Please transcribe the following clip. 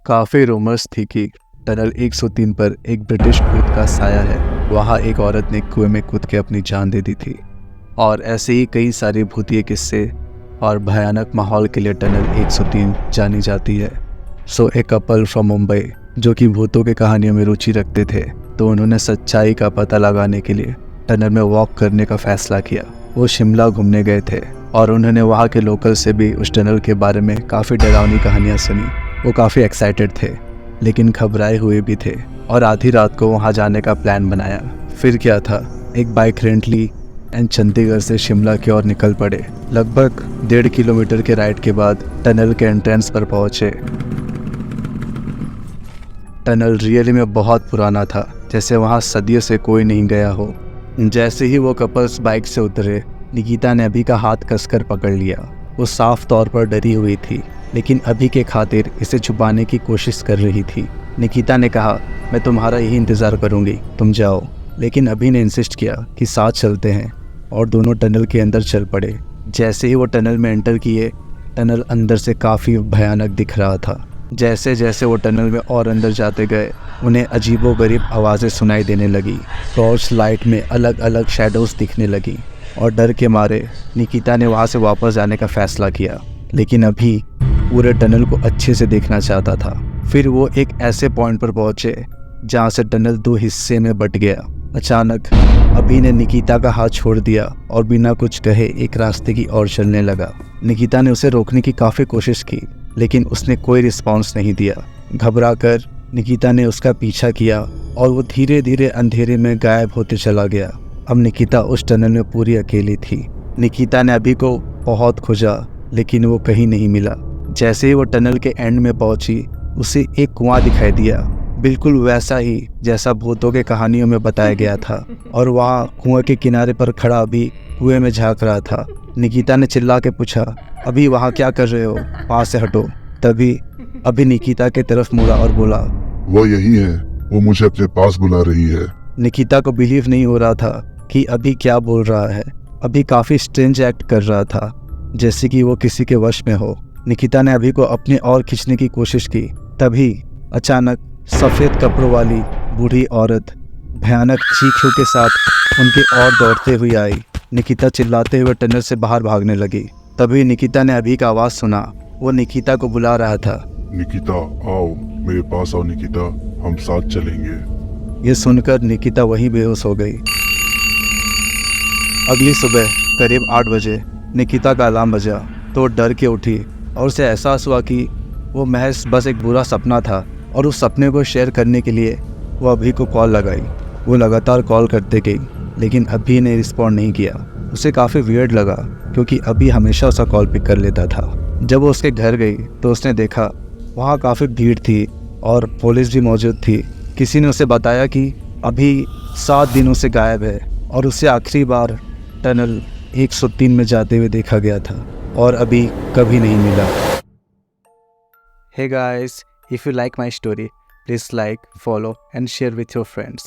काफ़ी रूमर्स थी कि टनल 103 पर एक ब्रिटिश दूत का साया है। वहाँ एक औरत ने कुएं में कूद के अपनी जान दे दी थी। और ऐसे ही कई सारे भूतिए किस्से और भयानक माहौल के लिए टनल 103 जानी जाती है। सो ए कपल फ्रॉम मुंबई जो कि भूतों की कहानियों में रुचि रखते थे, तो उन्होंने सच्चाई का पता लगाने के लिए टनल में वॉक करने का फैसला किया। वो शिमला घूमने गए थे और उन्होंने वहाँ के लोकल से भी उस टनल के बारे में काफ़ी डरावनी कहानियाँ सुनी। वो काफ़ी एक्साइटेड थे लेकिन घबराए हुए भी थे और आधी रात को वहाँ जाने का प्लान बनाया। फिर क्या था, एक बाइक रेंटली एंड चंडीगढ़ से शिमला की ओर निकल पड़े। लगभग 1.5 किलोमीटर के राइड के बाद टनल के एंट्रेंस पर पहुँचे। टनल रियली में बहुत पुराना था, जैसे वहाँ सदियों से कोई नहीं गया हो। जैसे ही वो कपल्स बाइक से उतरे, निकिता ने अभी का हाथ कसकर पकड़ लिया। वो साफ तौर पर डरी हुई थी लेकिन अभी के खातिर इसे छुपाने की कोशिश कर रही थी। निकिता ने कहा, मैं तुम्हारा यही इंतज़ार करूँगी, तुम जाओ। लेकिन अभी ने इंसिस्ट किया कि साथ चलते हैं और दोनों टनल के अंदर चल पड़े। जैसे ही वो टनल में एंटर किए, टनल अंदर से काफ़ी भयानक दिख रहा था। जैसे जैसे वो टनल में और अंदर जाते गए, उन्हें अजीबोगरीब आवाज़ें सुनाई देने लगी। टॉर्च लाइट में अलग अलग शैडोज़ दिखने लगी और डर के मारे निकिता ने वहाँ से वापस जाने का फ़ैसला किया। लेकिन अभी पूरे टनल को अच्छे से देखना चाहता था। फिर वो एक ऐसे पॉइंट पर पहुँचे जहाँ से टनल 2 हिस्से में बट गया। अचानक अभी ने निकिता का हाथ छोड़ दिया और बिना कुछ कहे एक रास्ते की ओर चलने लगा। निकिता ने उसे रोकने की काफ़ी कोशिश की लेकिन उसने कोई रिस्पॉन्स नहीं दिया। घबरा कर निकिता ने उसका पीछा किया और वो धीरे धीरे अंधेरे में गायब होते चला गया। अब निकिता उस टनल में पूरी अकेली थी। निकिता ने अभी को बहुत खोजा लेकिन वो कहीं नहीं मिला। जैसे ही वो टनल के एंड में पहुंची, उसे एक कुआं दिखाई दिया, बिल्कुल वैसा ही जैसा भूतों के कहानियों में बताया गया था। और वहाँ कुएं के किनारे पर खड़ा अभी कुएं में झांक रहा था। निकिता ने चिल्ला के पूछा, अभी वहाँ क्या कर रहे हो, वहाँ से हटो। तभी अभी निकिता की तरफ मुड़ा और बोला, वो यही है, वो मुझे अपने पास बुला रही है। निकिता को बिलीव नहीं हो रहा था कि अभी क्या बोल रहा है। अभी काफ़ी स्ट्रेंज एक्ट कर रहा था, जैसे कि वो किसी के वश में हो। निकिता ने अभी को अपने और खींचने की कोशिश की। तभी अचानक सफ़ेद कपड़ों वाली बूढ़ी औरत भयानक चीखों के साथ उनकी ओर दौड़ते हुए आई। निकिता चिल्लाते हुए टनल से बाहर भागने लगी। तभी निकिता ने अभी का आवाज़ सुना। वो निकिता को बुला रहा था। निकिता आओ, मेरे पास आओ निकिता, हम साथ चलेंगे। ये सुनकर निकिता वहीं बेहोश हो गई। अगली सुबह करीब 8 बजे निकिता का अलार्म बजा तो डर के उठी और उसे एहसास हुआ कि वो महज बस एक बुरा सपना था। और उस सपने को शेयर करने के लिए वो अभी को कॉल लगाई। वो लगातार कॉल करते गई लेकिन अभी ने रिस्पॉन्ड नहीं किया। उसे काफ़ी वियर्ड लगा क्योंकि अभी हमेशा उसका कॉल पिक कर लेता था। जब वो उसके घर गई तो उसने देखा वहाँ काफ़ी भीड़ थी और पुलिस भी मौजूद थी। किसी ने उसे बताया कि अभी 7 दिनों से गायब है और उसे आखिरी बार टनल 103 में जाते हुए देखा गया था और अभी कभी नहीं मिला। Hey guys, if you like my story, please like, follow and share with your friends.